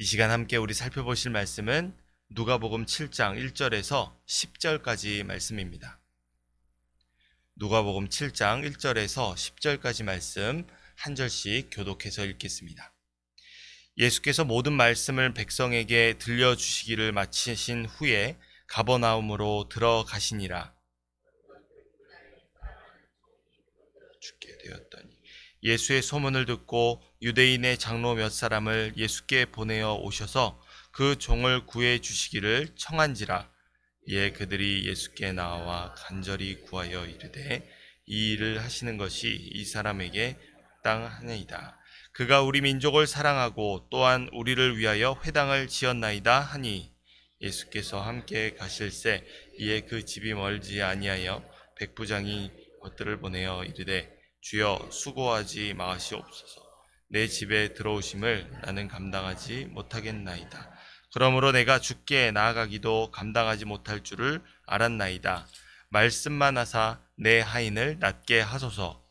이 시간 함께 우리 살펴보실 말씀은 누가복음 7장 1절에서 10절까지 말씀입니다. 누가복음 7장 1절에서 10절까지 말씀 한 절씩 교독해서 읽겠습니다. 예수께서 모든 말씀을 백성에게 들려주시기를 마치신 후에 가버나움으로 들어가시니라. 죽게 되었더니 예수의 소문을 듣고 유대인의 장로 몇 사람을 예수께 보내어 오셔서 그 종을 구해 주시기를 청한지라. 이에 그들이 예수께 나와 간절히 구하여 이르되 이 일을 하시는 것이 이 사람에게 합당하니이다. 그가 우리 민족을 사랑하고 또한 우리를 위하여 회당을 지었나이다 하니, 예수께서 함께 가실새 이에 그 집이 멀지 아니하여 백부장이 것들을 보내어 이르되 주여 수고하지 마시옵소서. 내 집에 들어오심을 나는 감당하지 못하겠나이다. 그러므로 내가 주께 나아가기도 감당하지 못할 줄을 알았나이다. 말씀만 하사 내 하인을 낫게 하소서.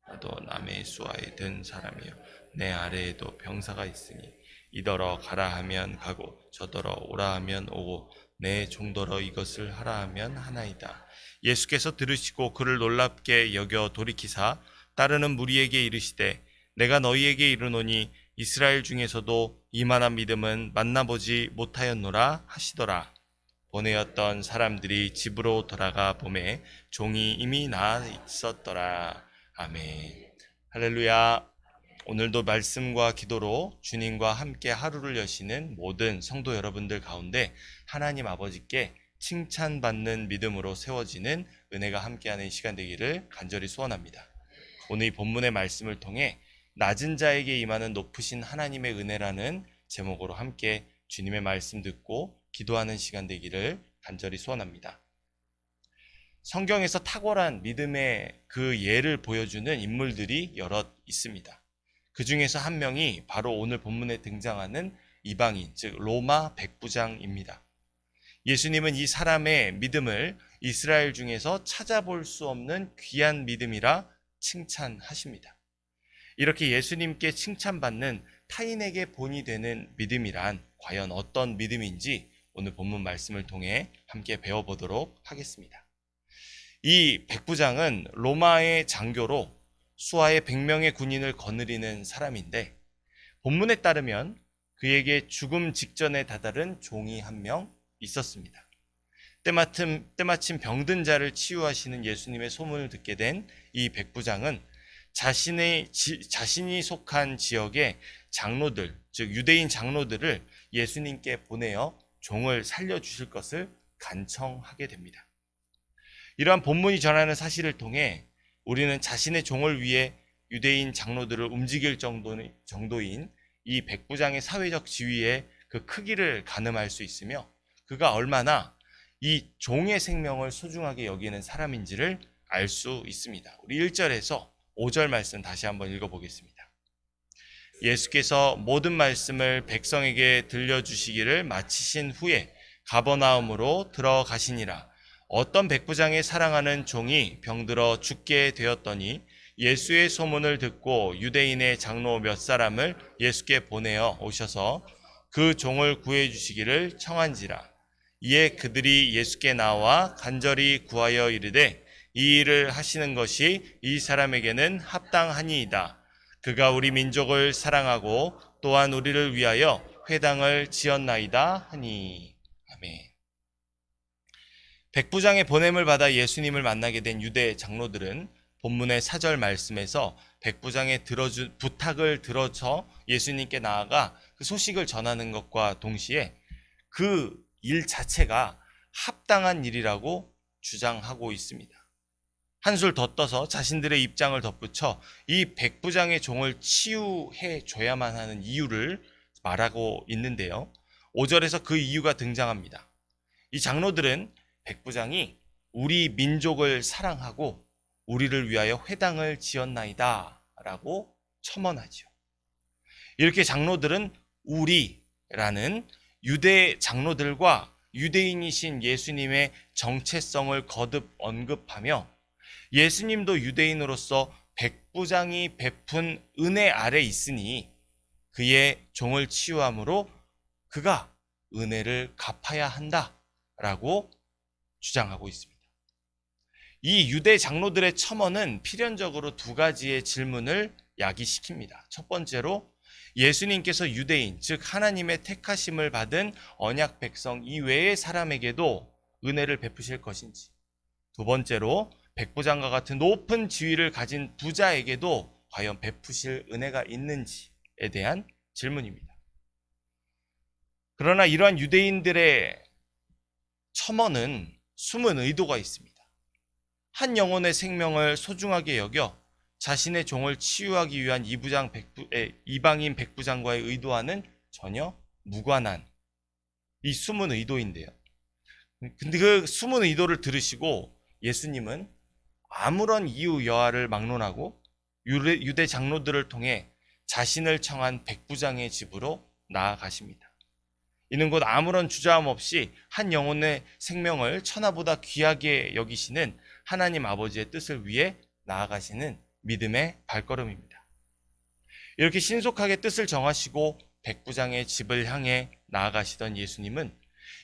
나도 남의 수하에 든 사람이요 내 아래에도 병사가 있으니 이더러 가라 하면 가고 저더러 오라 하면 오고 내 종더러 이것을 하라 하면 하나이다. 예수께서 들으시고 그를 놀랍게 여겨 돌이키사 따르는 무리에게 이르시되 내가 너희에게 이르노니 이스라엘 중에서도 이만한 믿음은 만나보지 못하였노라 하시더라. 보내었던 사람들이 집으로 돌아가 보매 종이 이미 나아 있었더라. 아멘. 할렐루야. 오늘도 말씀과 기도로 주님과 함께 하루를 여시는 모든 성도 여러분들 가운데 하나님 아버지께 칭찬받는 믿음으로 세워지는 은혜가 함께하는 시간 되기를 간절히 소원합니다. 오늘 이 본문의 말씀을 통해 낮은 자에게 임하는 높으신 하나님의 은혜라는 제목으로 함께 주님의 말씀 듣고 기도하는 시간 되기를 간절히 소원합니다. 성경에서 탁월한 믿음의 그 예를 보여주는 인물들이 여럿 있습니다. 그 중에서 한 명이 바로 오늘 본문에 등장하는 이방인, 즉 로마 백부장입니다. 예수님은 이 사람의 믿음을 이스라엘 중에서 찾아볼 수 없는 귀한 믿음이라 칭찬하십니다. 이렇게 예수님께 칭찬받는 타인에게 본이 되는 믿음이란 과연 어떤 믿음인지 오늘 본문 말씀을 통해 함께 배워보도록 하겠습니다. 이 백부장은 로마의 장교로 수하에 100명의 군인을 거느리는 사람인데, 본문에 따르면 그에게 죽음 직전에 다다른 종이 한 명 있었습니다. 때마침 병든 자를 치유하시는 예수님의 소문을 듣게 된 이 백부장은 자신이 속한 지역의 장로들, 즉 유대인 장로들을 예수님께 보내어 종을 살려주실 것을 간청하게 됩니다. 이러한 본문이 전하는 사실을 통해 우리는 자신의 종을 위해 유대인 장로들을 움직일 정도인 이 백부장의 사회적 지위의 그 크기를 가늠할 수 있으며, 그가 얼마나 이 종의 생명을 소중하게 여기는 사람인지를 알 수 있습니다. 우리 1절에서 5절 말씀 다시 한번 읽어보겠습니다. 예수께서 모든 말씀을 백성에게 들려주시기를 마치신 후에 가버나움으로 들어가시니라. 어떤 백부장의 사랑하는 종이 병들어 죽게 되었더니 예수의 소문을 듣고 유대인의 장로 몇 사람을 예수께 보내어 오셔서 그 종을 구해 주시기를 청한지라. 이에 그들이 예수께 나와 간절히 구하여 이르되 이 일을 하시는 것이 이 사람에게는 합당하니이다. 그가 우리 민족을 사랑하고 또한 우리를 위하여 회당을 지었나이다 하니. 아멘. 백부장의 보냄을 받아 예수님을 만나게 된 유대 장로들은 본문의 4절 말씀에서 백부장의 부탁을 들어서 예수님께 나아가 그 소식을 전하는 것과 동시에 그 일 자체가 합당한 일이라고 주장하고 있습니다. 한술 더 떠서 자신들의 입장을 덧붙여 이 백부장의 종을 치유해 줘야만 하는 이유를 말하고 있는데요. 5절에서 그 이유가 등장합니다. 이 장로들은 백부장이 우리 민족을 사랑하고 우리를 위하여 회당을 지었나이다 라고 첨언하죠. 이렇게 장로들은 우리라는 유대 장로들과 유대인이신 예수님의 정체성을 거듭 언급하며, 예수님도 유대인으로서 백부장이 베푼 은혜 아래 있으니 그의 종을 치유함으로 그가 은혜를 갚아야 한다라고 주장하고 있습니다. 이 유대 장로들의 첨언은 필연적으로 두 가지의 질문을 야기시킵니다. 첫 번째로 예수님께서 유대인, 즉 하나님의 택하심을 받은 언약 백성 이외의 사람에게도 은혜를 베푸실 것인지, 두 번째로 백부장과 같은 높은 지위를 가진 부자에게도 과연 베푸실 은혜가 있는지에 대한 질문입니다. 그러나 이러한 유대인들의 첨언은 숨은 의도가 있습니다. 한 영혼의 생명을 소중하게 여겨 자신의 종을 치유하기 위한 이방인 백부장과의 의도와는 전혀 무관한 이 숨은 의도인데요. 근데 그 숨은 의도를 들으시고 예수님은 아무런 이유 여하를 막론하고 유대 장로들을 통해 자신을 청한 백부장의 집으로 나아가십니다. 이는 곧 아무런 주저함 없이 한 영혼의 생명을 천하보다 귀하게 여기시는 하나님 아버지의 뜻을 위해 나아가시는 믿음의 발걸음입니다. 이렇게 신속하게 뜻을 정하시고 백부장의 집을 향해 나아가시던 예수님은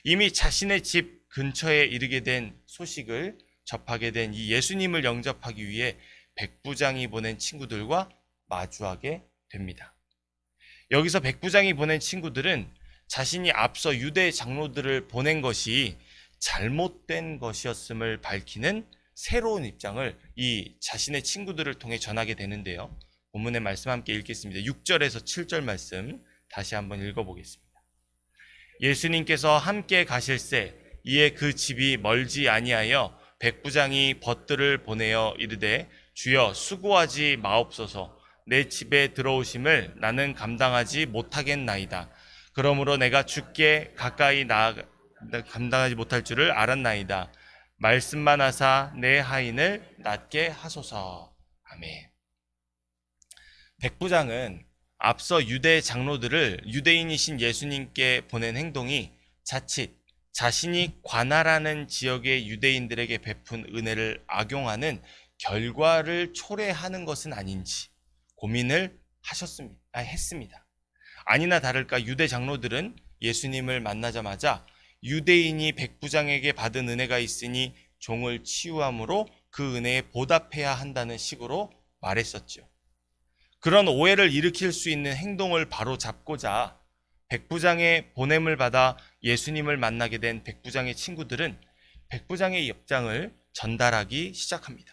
이미 자신의 집 근처에 이르게 된 소식을 접하게 된 이 예수님을 영접하기 위해 백부장이 보낸 친구들과 마주하게 됩니다. 여기서 백부장이 보낸 친구들은 자신이 앞서 유대 장로들을 보낸 것이 잘못된 것이었음을 밝히는 새로운 입장을 이 자신의 친구들을 통해 전하게 되는데요. 본문의 말씀 함께 읽겠습니다. 6절에서 7절 말씀 다시 한번 읽어보겠습니다. 예수님께서 함께 가실새 이에 그 집이 멀지 아니하여 백부장이 벗들을 보내어 이르되 주여 수고하지 마옵소서 내 집에 들어오심을 나는 감당하지 못하겠나이다. 그러므로 내가 주께 가까이 감당하지 못할 줄을 알았나이다. 말씀만 하사 내 하인을 낫게 하소서. 아멘. 백부장은 앞서 유대 장로들을 유대인이신 예수님께 보낸 행동이 자칫 자신이 관할하는 지역의 유대인들에게 베푼 은혜를 악용하는 결과를 초래하는 것은 아닌지 고민을 했습니다. 아니나 다를까 유대 장로들은 예수님을 만나자마자 유대인이 백부장에게 받은 은혜가 있으니 종을 치유함으로 그 은혜에 보답해야 한다는 식으로 말했었죠. 그런 오해를 일으킬 수 있는 행동을 바로 잡고자 백부장의 보냄을 받아 예수님을 만나게 된 백부장의 친구들은 백부장의 입장을 전달하기 시작합니다.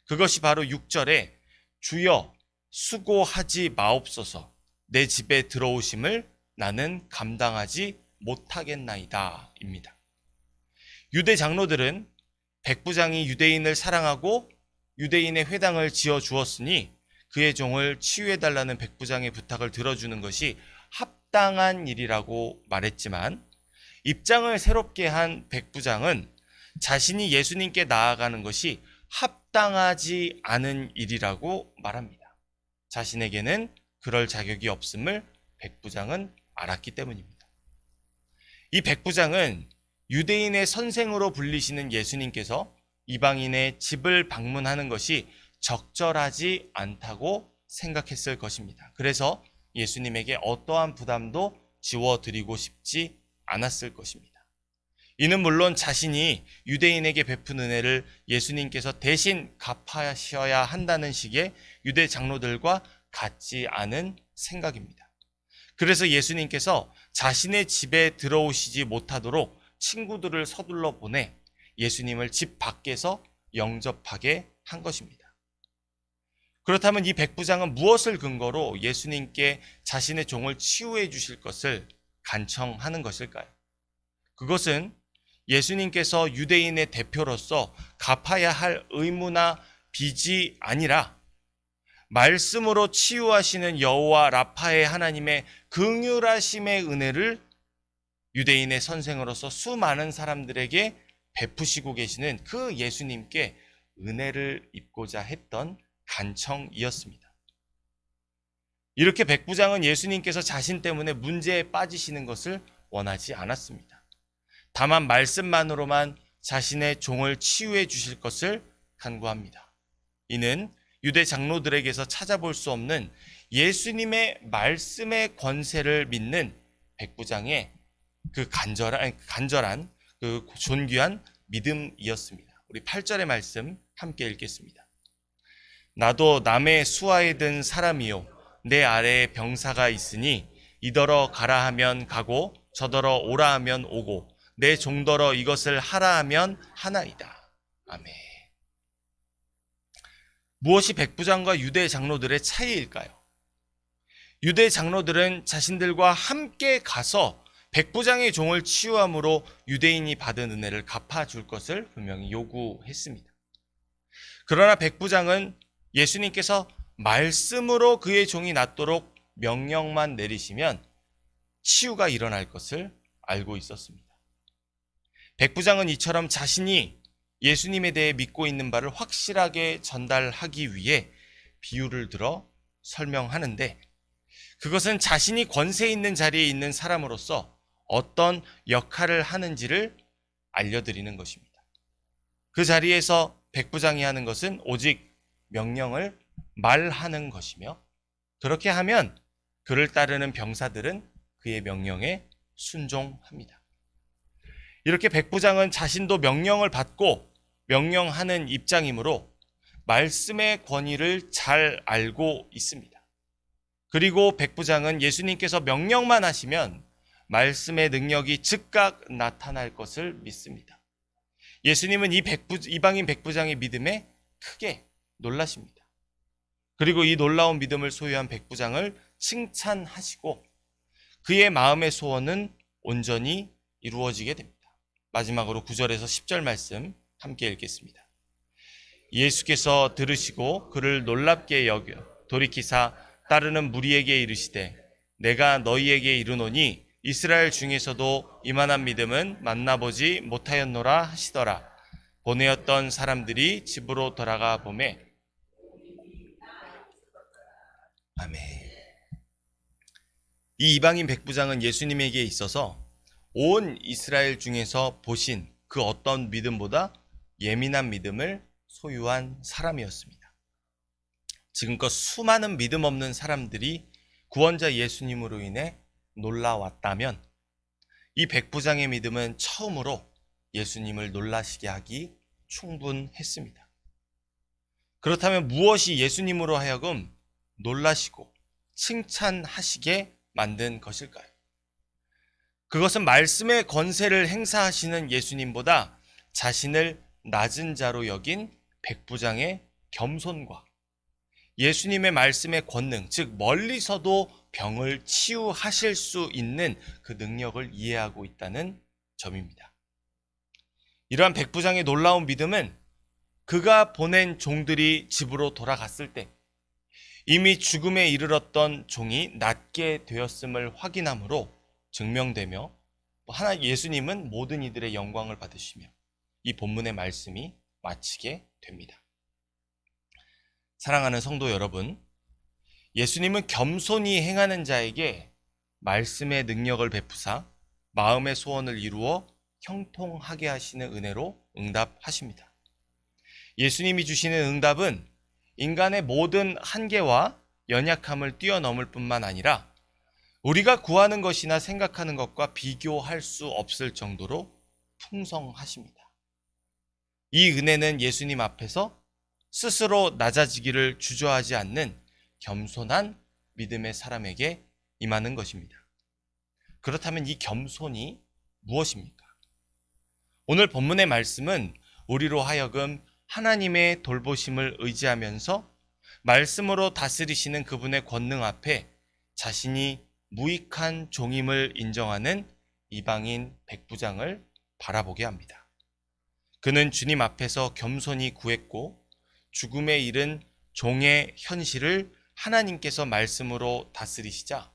그것이 바로 6절에 주여 수고하지 마옵소서 내 집에 들어오심을 나는 감당하지 못하겠나이다 입니다. 유대 장로들은 백부장이 유대인을 사랑하고 유대인의 회당을 지어 주었으니 그의 종을 치유해달라는 백부장의 부탁을 들어주는 것이 합당한 일이라고 말했지만 입장을 새롭게 한 백부장은 자신이 예수님께 나아가는 것이 합당하지 않은 일이라고 말합니다. 자신에게는 그럴 자격이 없음을 백부장은 알았기 때문입니다. 이 백부장은 유대인의 선생으로 불리시는 예수님께서 이방인의 집을 방문하는 것이 적절하지 않다고 생각했을 것입니다. 그래서 예수님에게 어떠한 부담도 지워드리고 싶지 않았을 것입니다. 이는 물론 자신이 유대인에게 베푼 은혜를 예수님께서 대신 갚아셔야 한다는 식의 유대 장로들과 같지 않은 생각입니다. 그래서 예수님께서 자신의 집에 들어오시지 못하도록 친구들을 서둘러 보내 예수님을 집 밖에서 영접하게 한 것입니다. 그렇다면 이 백부장은 무엇을 근거로 예수님께 자신의 종을 치유해 주실 것을 간청하는 것일까요? 그것은 예수님께서 유대인의 대표로서 갚아야 할 의무나 빚이 아니라 말씀으로 치유하시는 여호와 라파의 하나님의 긍휼하심의 은혜를 유대인의 선생으로서 수많은 사람들에게 베푸시고 계시는 그 예수님께 은혜를 입고자 했던 간청이었습니다. 이렇게 백부장은 예수님께서 자신 때문에 문제에 빠지시는 것을 원하지 않았습니다. 다만 말씀만으로만 자신의 종을 치유해 주실 것을 간구합니다. 이는 유대 장로들에게서 찾아볼 수 없는 예수님의 말씀의 권세를 믿는 백부장의 그 간절한 그 존귀한 믿음이었습니다. 우리 8절의 말씀 함께 읽겠습니다. 나도 남의 수하에 든 사람이요 내 아래에 병사가 있으니 이더러 가라 하면 가고 저더러 오라 하면 오고 내 종더러 이것을 하라 하면 하나이다. 아멘. 무엇이 백부장과 유대 장로들의 차이일까요? 유대 장로들은 자신들과 함께 가서 백부장의 종을 치유함으로 유대인이 받은 은혜를 갚아줄 것을 분명히 요구했습니다. 그러나 백부장은 예수님께서 말씀으로 그의 종이 낫도록 명령만 내리시면 치유가 일어날 것을 알고 있었습니다. 백부장은 이처럼 자신이 예수님에 대해 믿고 있는 바를 확실하게 전달하기 위해 비유를 들어 설명하는데, 그것은 자신이 권세 있는 자리에 있는 사람으로서 어떤 역할을 하는지를 알려드리는 것입니다. 그 자리에서 백부장이 하는 것은 오직 명령을 말하는 것이며, 그렇게 하면 그를 따르는 병사들은 그의 명령에 순종합니다. 이렇게 백부장은 자신도 명령을 받고 명령하는 입장이므로 말씀의 권위를 잘 알고 있습니다. 그리고 백부장은 예수님께서 명령만 하시면 말씀의 능력이 즉각 나타날 것을 믿습니다. 예수님은 이방인 백부장의 믿음에 크게 놀라십니다. 그리고 이 놀라운 믿음을 소유한 백부장을 칭찬하시고 그의 마음의 소원은 온전히 이루어지게 됩니다. 마지막으로 9절에서 10절 말씀 함께 읽겠습니다. 예수께서 들으시고 그를 놀랍게 여겨 돌이키사 따르는 무리에게 이르시되 내가 너희에게 이르노니 이스라엘 중에서도 이만한 믿음은 만나보지 못하였노라 하시더라. 보내었던 사람들이 집으로 돌아가 보매. 아멘. 이 이방인 백부장은 예수님에게 있어서 온 이스라엘 중에서 보신 그 어떤 믿음보다 예민한 믿음을 소유한 사람이었습니다. 지금껏 수많은 믿음 없는 사람들이 구원자 예수님으로 인해 놀라왔다면 이 백부장의 믿음은 처음으로 예수님을 놀라시게 하기 충분했습니다. 그렇다면 무엇이 예수님으로 하여금 놀라시고 칭찬하시게 만든 것일까요? 그것은 말씀의 권세를 행사하시는 예수님보다 자신을 낮은 자로 여긴 백부장의 겸손과 예수님의 말씀의 권능, 즉 멀리서도 병을 치유하실 수 있는 그 능력을 이해하고 있다는 점입니다. 이러한 백부장의 놀라운 믿음은 그가 보낸 종들이 집으로 돌아갔을 때 이미 죽음에 이르렀던 종이 낫게 되었음을 확인함으로 증명되며 예수님은 모든 이들의 영광을 받으시며 이 본문의 말씀이 마치게 됩니다. 사랑하는 성도 여러분, 예수님은 겸손히 행하는 자에게 말씀의 능력을 베푸사 마음의 소원을 이루어 형통하게 하시는 은혜로 응답하십니다. 예수님이 주시는 응답은 인간의 모든 한계와 연약함을 뛰어넘을 뿐만 아니라 우리가 구하는 것이나 생각하는 것과 비교할 수 없을 정도로 풍성하십니다. 이 은혜는 예수님 앞에서 스스로 낮아지기를 주저하지 않는 겸손한 믿음의 사람에게 임하는 것입니다. 그렇다면 이 겸손이 무엇입니까? 오늘 본문의 말씀은 우리로 하여금 하나님의 돌보심을 의지하면서 말씀으로 다스리시는 그분의 권능 앞에 자신이 무익한 종임을 인정하는 이방인 백부장을 바라보게 합니다. 그는 주님 앞에서 겸손히 구했고 죽음에 이른 종의 현실을 하나님께서 말씀으로 다스리시자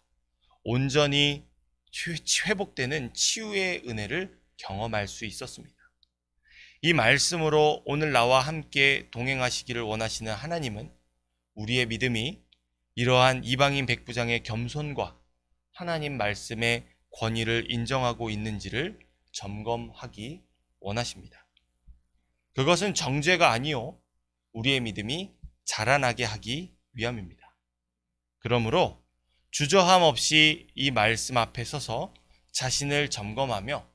온전히 회복되는 치유의 은혜를 경험할 수 있었습니다. 이 말씀으로 오늘 나와 함께 동행하시기를 원하시는 하나님은 우리의 믿음이 이러한 이방인 백부장의 겸손과 하나님 말씀의 권위를 인정하고 있는지를 점검하기 원하십니다. 그것은 정죄가 아니요 우리의 믿음이 자라나게 하기 위함입니다. 그러므로 주저함 없이 이 말씀 앞에 서서 자신을 점검하며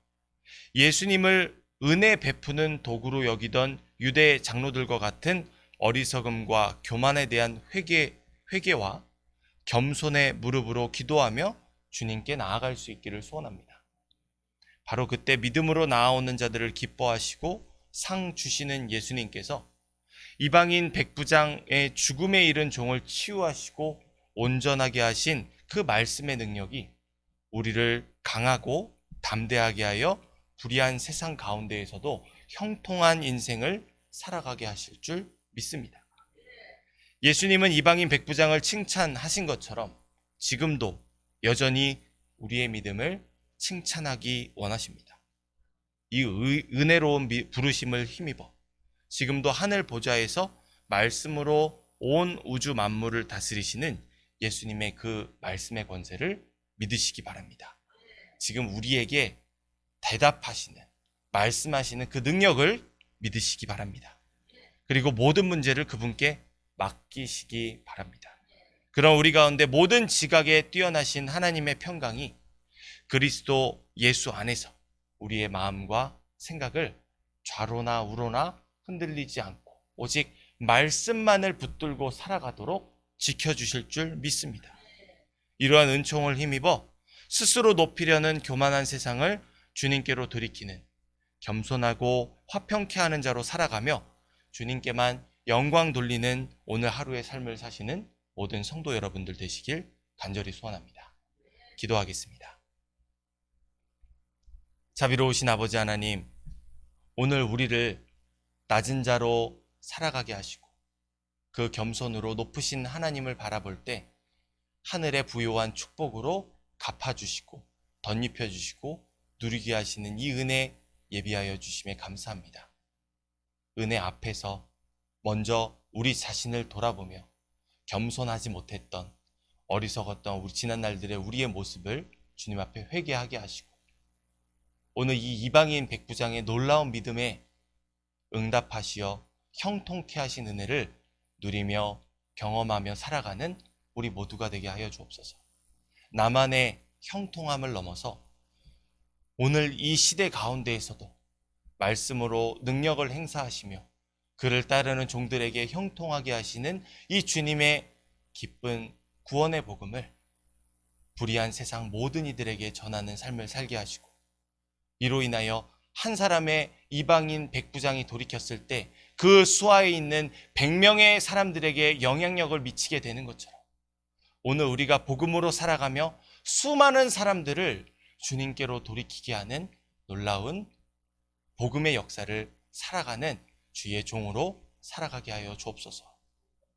예수님을 은혜 베푸는 도구로 여기던 유대 장로들과 같은 어리석음과 교만에 대한 회개와 겸손의 무릎으로 기도하며 주님께 나아갈 수 있기를 소원합니다. 바로 그때 믿음으로 나아오는 자들을 기뻐하시고 상 주시는 예수님께서 이방인 백부장의 죽음에 이른 종을 치유하시고 온전하게 하신 그 말씀의 능력이 우리를 강하고 담대하게 하여 불의한 세상 가운데에서도 형통한 인생을 살아가게 하실 줄 믿습니다. 예수님은 이방인 백부장을 칭찬하신 것처럼 지금도 여전히 우리의 믿음을 칭찬하기 원하십니다. 이 은혜로운 부르심을 힘입어 지금도 하늘 보좌에서 말씀으로 온 우주 만물을 다스리시는 예수님의 그 말씀의 권세를 믿으시기 바랍니다. 지금 우리에게 대답하시는, 말씀하시는 그 능력을 믿으시기 바랍니다. 그리고 모든 문제를 그분께 맡기시기 바랍니다. 그럼 우리 가운데 모든 지각에 뛰어나신 하나님의 평강이 그리스도 예수 안에서 우리의 마음과 생각을 좌로나 우로나 흔들리지 않고 오직 말씀만을 붙들고 살아가도록 지켜주실 줄 믿습니다. 이러한 은총을 힘입어 스스로 높이려는 교만한 세상을 주님께로 돌이키는 겸손하고 화평케 하는 자로 살아가며 주님께만 영광 돌리는 오늘 하루의 삶을 사시는 모든 성도 여러분들 되시길 간절히 소원합니다. 기도하겠습니다. 자비로우신 아버지 하나님, 오늘 우리를 낮은 자로 살아가게 하시고 그 겸손으로 높으신 하나님을 바라볼 때 하늘의 부요한 축복으로 갚아주시고 덧입혀주시고 누리게 하시는 이 은혜 예비하여 주심에 감사합니다. 은혜 앞에서 먼저 우리 자신을 돌아보며 겸손하지 못했던 어리석었던 우리 지난 날들의 우리의 모습을 주님 앞에 회개하게 하시고 오늘 이 이방인 백부장의 놀라운 믿음에 응답하시어 형통케 하신 은혜를 누리며 경험하며 살아가는 우리 모두가 되게 하여 주옵소서. 나만의 형통함을 넘어서 오늘 이 시대 가운데에서도 말씀으로 능력을 행사하시며 그를 따르는 종들에게 형통하게 하시는 이 주님의 기쁜 구원의 복음을 불의한 세상 모든 이들에게 전하는 삶을 살게 하시고 이로 인하여 한 사람의 이방인 백부장이 돌이켰을 때 그 수하에 있는 100명의 사람들에게 영향력을 미치게 되는 것처럼 오늘 우리가 복음으로 살아가며 수많은 사람들을 주님께로 돌이키게 하는 놀라운 복음의 역사를 살아가는 주의 종으로 살아가게 하여 주옵소서.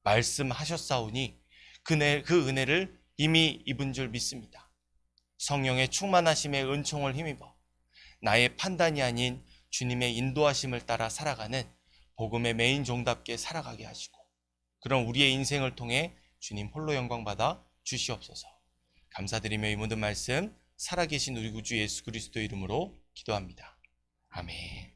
말씀하셨사오니 그 은혜를 이미 입은 줄 믿습니다. 성령의 충만하심의 은총을 힘입어 나의 판단이 아닌 주님의 인도하심을 따라 살아가는 복음의 메인 종답게 살아가게 하시고 그런 우리의 인생을 통해 주님 홀로 영광 받아 주시옵소서. 감사드리며 이 모든 말씀 살아계신 우리 구주 예수 그리스도 이름으로 기도합니다. 아멘.